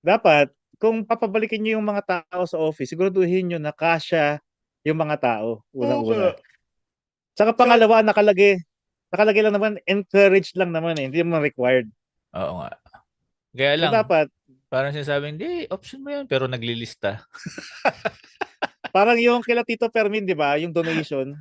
Dapat, kung papabalikin niyo yung mga tao sa office, siguraduhin niyo na kasya yung mga tao, Oo nga. unang-una. Tsaka So, pangalawa, nakalagay lang naman, encouraged lang naman eh, hindi naman required. oo nga. Kaya So lang, dapat, parang sinasabing, hindi, option mo yan, pero naglilista. parang yung kila Tito Fermin, di ba? Yung donation.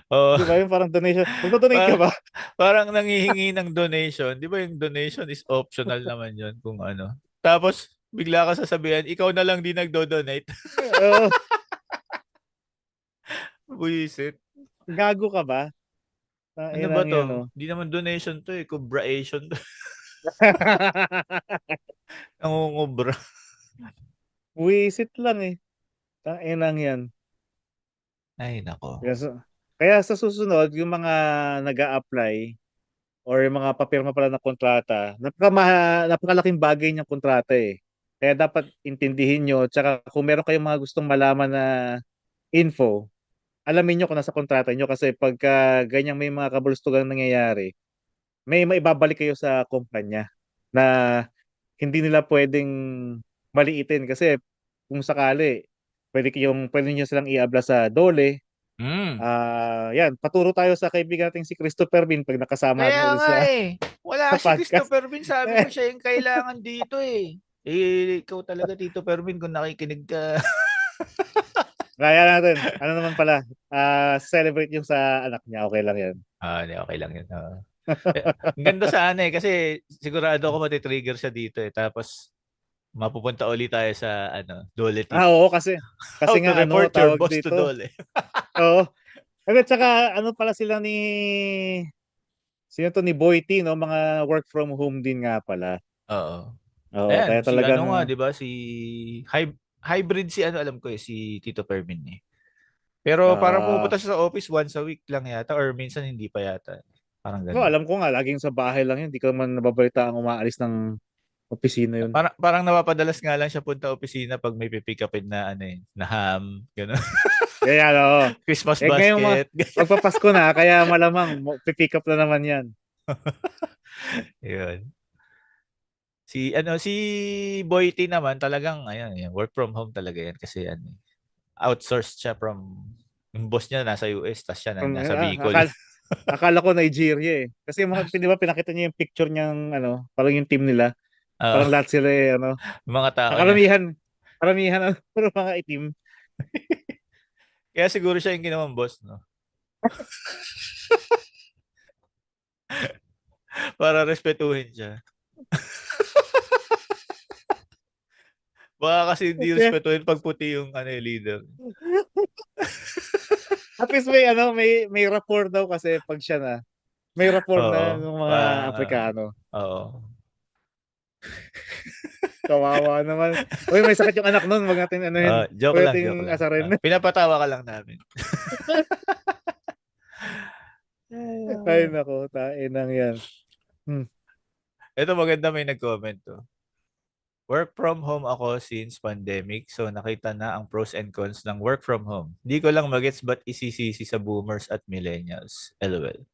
Oo. Di ba? Yung parang donation. Magdo-donate ka Pa- ba? parang nangihingi ng donation. Di ba yung donation is optional naman yun kung ano. Tapos, bigla ka sasabihan, ikaw na lang di nagdo-donate. Oo, Buisit. gago ka ba? Ano ba Inang yan, to? oh. Di naman donation to eh. Cobraation to. Nangungubra. Wisit lang eh. Inang yan. Ay, nako. Kaya sa susunod, yung mga nag apply or yung mga papirma pala ng kontrata, napakalaking bagay niyang kontrata eh. Kaya dapat intindihin nyo, tsaka kung meron kayong mga gustong malaman na info, alamin nyo kung nasa kontrata nyo kasi pagka ganyang may mga kabulustugang nangyayari, may maibabalik kayo sa kumpanya na hindi nila pwedeng maliitin kasi kung sakali, pwede nyo silang i-abla sa DOLE. Hmm. Yan, paturo tayo sa kaibigan nating si Christopher Bin pag nakasama Kaya natin ulit nga sa, eh. Wala sa si podcast. Christopher Bin. Sabi ko siya yung kailangan dito eh. Eh, ikaw talaga, Tito Pervin, kung nakikinig ka. Kaya natin, ano naman pala, celebrate yung sa anak niya, okay lang yan. Hindi, okay lang yun. Ang ganda sana eh, kasi sigurado ako matitrigger siya dito eh. Tapos, mapupunta ulit tayo sa Dole Oo, tips. kasi How to nga report your tawag boss to dito. Dole. Oo. At saka ano pala sila sino to ni Boyti, no? Mga work from home din nga pala. Oo. Oo, Ayan, kaya si ano nga, talagang 'di ba? Si hybrid si alam ko eh, si Tito Permin eh. Pero parang ah pumupunta siya sa office once a week lang yata or minsan hindi pa yata. Parang ganun. alam ko nga laging sa bahay lang yun, hindi ko man nababalita ang umaalis ng opisina yun. Parang napapadalas nga lang siya punta opisina pag may pipick upin na na ham, gano'n. Kaya oo. Christmas Ngayon basket. magpapasko na, kaya malamang pipick up na naman yan. Yun. Si Boyty naman talagang ayan, yan, work from home talaga yan kasi outsourced siya from yung boss niya nasa US tas siya nasa Bicol. Akala ko Nigeria eh. Kasi mga, di ba pinakita niya yung picture niyang parang yung team nila. Oo, Parang lahat sila mga tao niya. karamihan puro mga itim. Kaya siguro siya yung ginawang boss, no? Para respetuhin siya. Baka kasi hindi Kaya, respetuhin pag puti yung leader. at least may rapport daw kasi pag siya na. May rapport Oo. na ng mga Parang, Afrikano. oo. Kawawa naman. Uy, may sakit yung anak nun. Wag natin Joke wag lang, joke natin lang. asarin. Pinapatawa ka lang namin. Ay, nako, tain lang yan. Hmm. Ito maganda may nag-comment to. Work from home ako since pandemic, so nakita na ang pros and cons ng work from home. Di ko lang magets ba't isisisi sa boomers at millennials. LOL.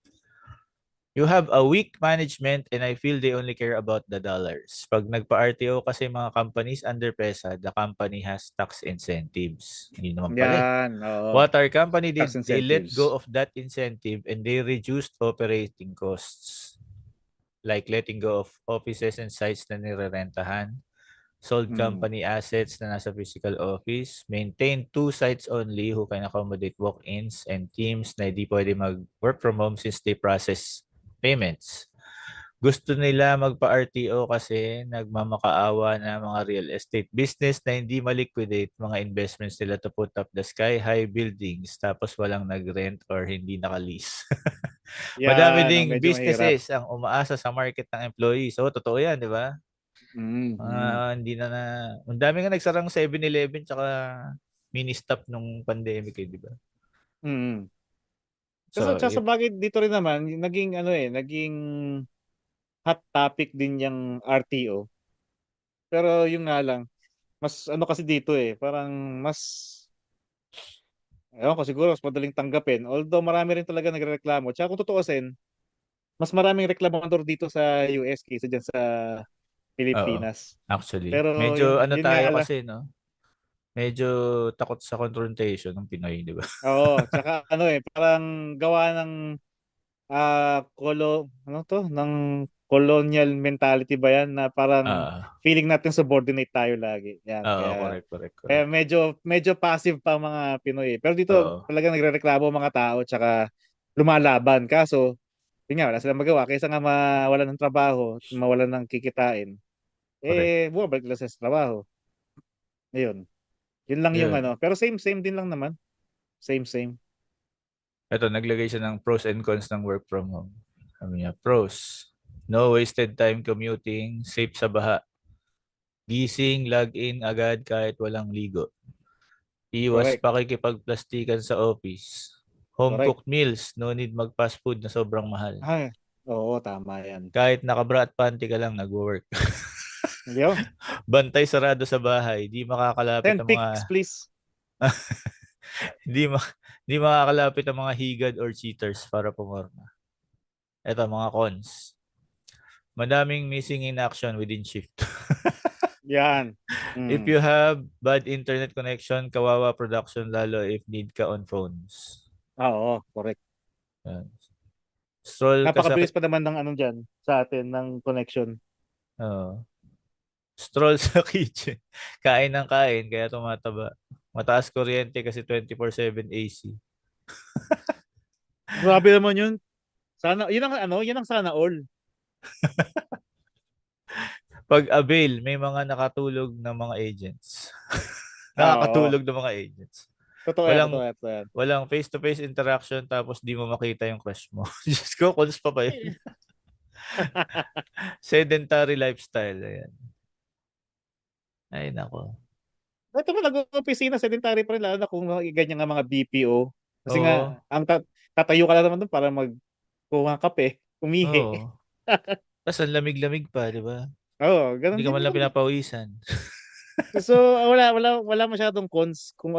You have a weak management and I feel they only care about the dollars. Pag nagpa-RTO kasi mga companies under PESA, the company has tax incentives. Hindi naman pala eh. Yan, oo. What our company Tax did, they let go incentives. of that incentive and they reduced operating costs. Like letting go of offices and sites na nirerentahan, sold Mm. company assets na nasa physical office, maintain 2 sites only who can accommodate walk-ins and teams na hindi pwede mag-work from home since they process payments. Gusto nila magpa-RTO kasi nagmamakaawa na mga real estate business na hindi maliquidate mga investments nila to put up the sky-high buildings tapos walang nag-rent or hindi naka-lease. Madami Yan, ding medyo mahirap. businesses ang umaasa sa market ng employees. So, totoo yan, di ba? Mm. Hindi na ang dami nga nagsarang 7-Eleven tsaka mini stop nung pandemic eh, di ba? Mm. Kasi So, sa bagay dito rin naman, naging hot topic din yung RTO. Pero yung nga lang, mas kasi dito parang mas, ewan ko siguro, mas madaling tanggapin. Although marami rin talaga nagrereklamo. Tsaka kung tutuusin, mas maraming reklamador dito sa US kaysa dyan sa oo, Pilipinas. actually. Pero Medyo yun nga, tayo kasi, no? Medyo takot sa confrontation ng Pinoy, di ba? oo, tsaka parang gawa ng ng colonial mentality ba yan na parang Ah, feeling natin subordinate tayo lagi. Yan, kaya correct, correct, kaya correct. medyo passive pa ang mga Pinoy. Pero dito Oo, talagang nagrereklamo ang mga tao tsaka lumalaban. Kaso, yun nga, wala silang magawa. Kaysa nga mawalan ng trabaho, mawalan ng kikitain, correct. bumabalik lang sa trabaho. Ayun. Yun lang yung Yun. Pero same din lang naman. Same. Ito, naglagay siya ng pros and cons ng work from home. Sabi niya, pros. No wasted time commuting, safe sa baha. Gising, log in agad kahit walang ligo. Iwas Correct. pakikipagplastikan sa office. Home Correct. cooked meals, no need mag-fast food na sobrang mahal. Ay, oo, tama yan. Kahit nakabra at panty ka lang, nagwo-work. Yo, Bantay sarado sa bahay, di makakalapit 10 ang mga pics, please. di ma, di makakalapit ang mga higad or cheaters para pumorma. Ito, mga cons. Madaming missing in action within shift. Yan. If Mm. you have bad internet connection, kawawa production lalo if need ka on phones. Oo, correct. Yan. Stroll ka sa Napakabilis pa naman ng dyan sa atin, ng connection. oh, stroll sa kitchen. Kain ng kain kaya tumataba. Mataas kuryente kasi 24/7 AC. Grabe naman yun. Sana, yun ang sana all. Pag avail, may mga nakatulog na mga agents. Oo. Nakakatulog na mga agents. Totoo yan, totoo Walang yan, totoo yan. walang face-to-face interaction tapos di mo makita yung crush mo. Diyos ko, cons pa ba yun? Sedentary lifestyle. Ayan. Ay, nako. Ito mo nag-opisina, sedentary pa rin, lalo na kung ganyan nga mga BPO. Kasi Oo. nga, tatayo ka lang naman doon para magkuha ng kape, umihi. Oo. Tapos ang lamig-lamig pa, di ba? Oo, Hindi ganun ka din man lang naman. pinapawisan. So, wala masyadong cons kung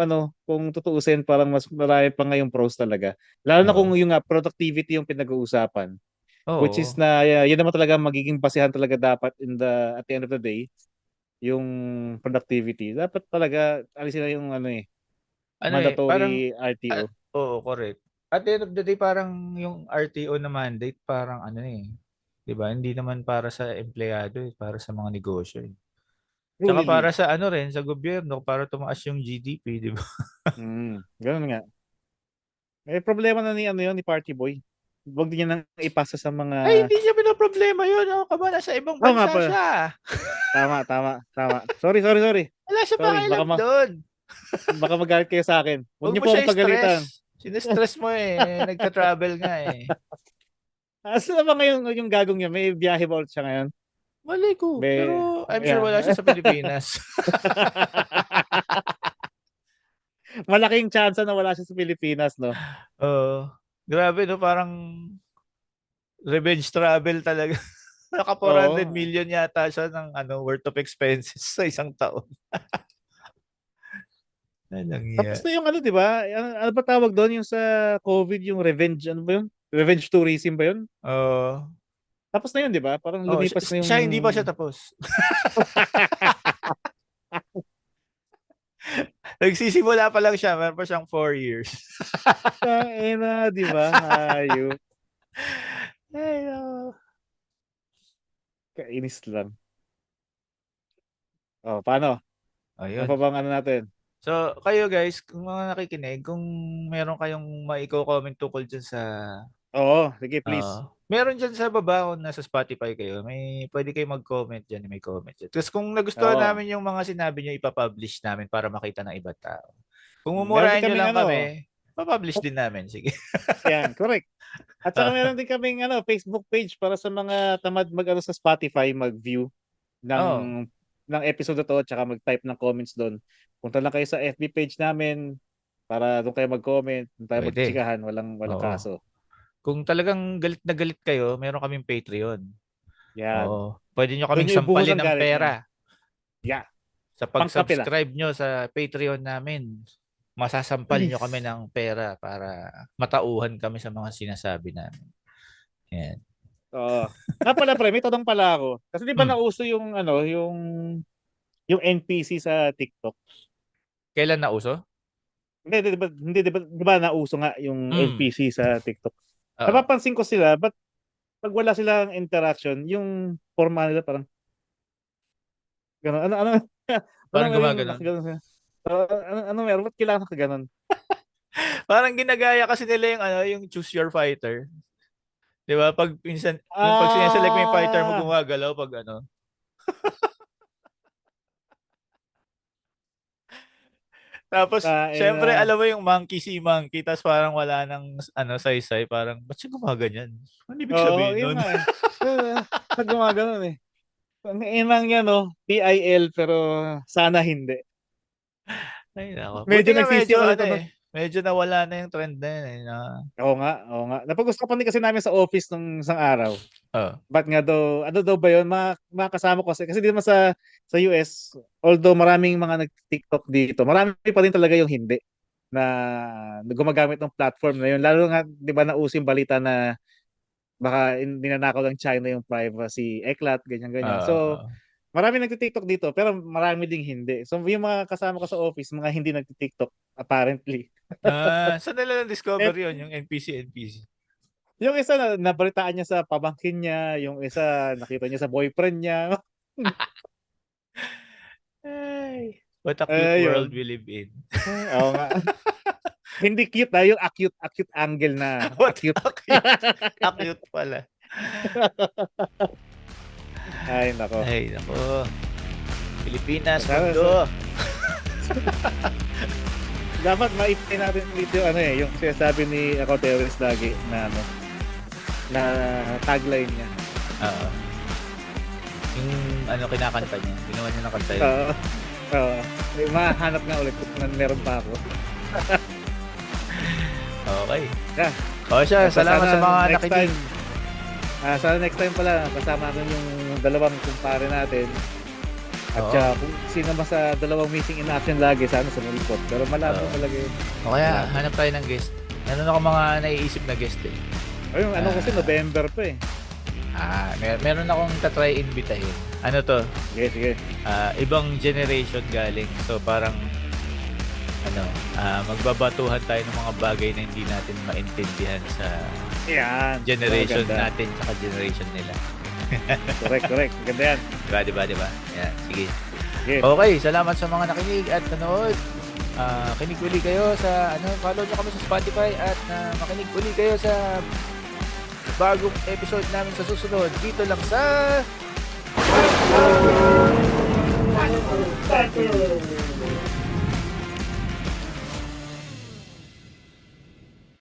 tutuusin, parang mas marami pa ngayong pros talaga. Lalo na kung Oo. yung productivity yung pinag-uusapan. which is Oo. na yun naman talaga magiging basehan talaga dapat at the end of the day, yung productivity. Dapat talaga alisin na yung Ano eh, parang, mandatory RTO. oo, correct. At the end of the day, parang yung RTO na mandate, parang ano eh, 'di ba? Hindi naman para sa empleyado eh, para sa mga negosyo eh. Tsaka para Truly. sa ano rin, sa gobyerno, para tumaas yung GDP, 'di ba? Ganun nga. Problema na ni Party Boy. Huwag din niya nang ipasa sa Ay, mga. hindi niya pinoproblema yun. Ano ka ba? Nasa ibang Oo nga bansa pala. siya. Tama. Sorry. Wala siya Sorry. pakialam doon. Baka magalit kayo sa akin. Huwag Huwag niyo mo po siya akong pagalitan. stress. Sinestress mo eh. Nagka-travel nga eh. Asa na ba ngayon yung gagong niya? May biyahe ba ulit siya ngayon? Mali ko. Pero I'm sure Yeah. wala siya sa Pilipinas. Malaking chance na wala siya sa Pilipinas, no? Oo. Grabe no, parang revenge travel talaga. Naka 400 Oo. million yata siya ng worth of expenses sa isang taon. Anong Tapos iya? na yung di ba? Ano ba tawag doon yung sa COVID, yung revenge, ano ba yun? Revenge tourism ba yun? Oo. Tapos na yun, di ba? Parang Oh, lumipas na yung. siya hindi pa siya tapos. Nagsisimula pa lang siya, meron pa siyang 4 years. Di ba? Ayun. Ay, no. Kainis lang. Paano? Ano Ayun. pa bang natin? So, kayo guys, kung mga nakikinig, kung meron kayong maiko-comment tungkol dyan sa Oo, sige please. meron dyan sa baba kung nasa Spotify kayo, pwede kayo mag-comment dyan, may comment dyan. Tapos kung nagustuhan Oo. namin yung mga sinabi nyo, ipapublish namin para makita ng ibang tao. Kung Meron din mumurahin nyo kaming lang kami, papublish din namin. Sige. Yan, correct. At saka meron din kaming Facebook page para sa mga tamad sa Spotify mag-view ng Oo. ng episode na to, tsaka mag-type ng comments doon. Punta lang kayo sa FB page namin para doon kayo mag-comment, doon tayo Pwede. magchikahan, walang Oo. kaso. Kung talagang galit na galit kayo, meron kaming Patreon. Yan. Oo. Pwede nyo Doon kaming yung ibuhos sampalin ang ng galit nyo. pera. Yeah. Sa Pangkapila. pag-subscribe nyo sa Patreon namin, masasampal nyo kami ng pera para matauhan kami sa mga sinasabi namin. Yan. Oo. Pala pre, may tanong pala ako. Kasi di ba Hmm. nauso yung yung NPC sa TikTok? Kailan nauso? Hindi, di ba nauso nga yung NPC sa TikTok? Oo. Napapansin ko sila, but pag wala silang interaction, yung forma nila parang gano'n. Parang Yung gumaganon. nakaganon sila? Meron? Ba't kailangan nakaganon? Parang ginagaya kasi nila yung choose your fighter. 'Di ba? Pag minsan, yung pag sineselect mo yung fighter mo, gumagalaw pag Tapos, syempre, alam mo yung monkey see monkey, tapos parang wala nang saysay, parang, ba't siya gumaganyan? Ano ibig Oo, sabihin yun nun? nga eh. Pag gumaganon eh. Ang inang yan, PIL, pero sana hindi. Ay, nako. Buti Medyo nga nagsisi ulit medyo nawala na yung trend na yun. Oo nga. Napag-usapan din kasi namin sa office nung isang araw. Oh. Ba't nga daw, ano daw ba yun? Mga kasama ko kasi di naman sa US, although maraming mga nag-TikTok dito, marami pa din talaga yung hindi na gumagamit ng platform na yun. Lalo nga, di ba nauso yung balita na baka ninanakaw ng China yung privacy, eklat, ganyan-ganyan. So, marami nagti-TikTok dito, pero marami ding hindi. So, yung mga kasama ko sa office, mga hindi nagti-TikTok, apparently. Saan nila na-discover yun, yung NPC? Yung isa nabalitaan niya sa pamangkin niya, yung isa nakita niya sa boyfriend niya. Ay, what a cute world we live in. Oo nga. Hindi cute yung acute angle na. What acute? Acute pala. Ay, nako. Pilipinas, mundo. Dapat maipin natin dito yung sinasabi ni Acoteres lagi na na tagline niya. Oo. Yung kinakanta niya. Ginawa niya ng kanta yun. Oo. Mahanap nga ulit kung meron pa ako. Okay. Yeah. Siya, salamat sa mga nakikinig. Sana next time pala kasama natin yung dalawang kumpare natin. At kung sino ba sa dalawang missing in action lagi, sana sumulipot. Pero malabo talaga yun. O kaya, hanap tayo ng guest. Meron ako mga naiisip na guest eh. Ayun, kasi November pa eh. Meron akong tatry imbitahin. Ano to? Sige. Ibang generation galing. So parang magbabatuhan tayo ng mga bagay na hindi natin maintindihan sa Yan. generation Maganda. natin sa generation nila. Correct. Ganda yan. Diba? Yan, sige. Sige. Okay, salamat sa mga nakinig at nanood. Kinig uli kayo sa follow nyo kami sa Spotify at makinig uli kayo sa bagong episode namin sa susunod dito lang sa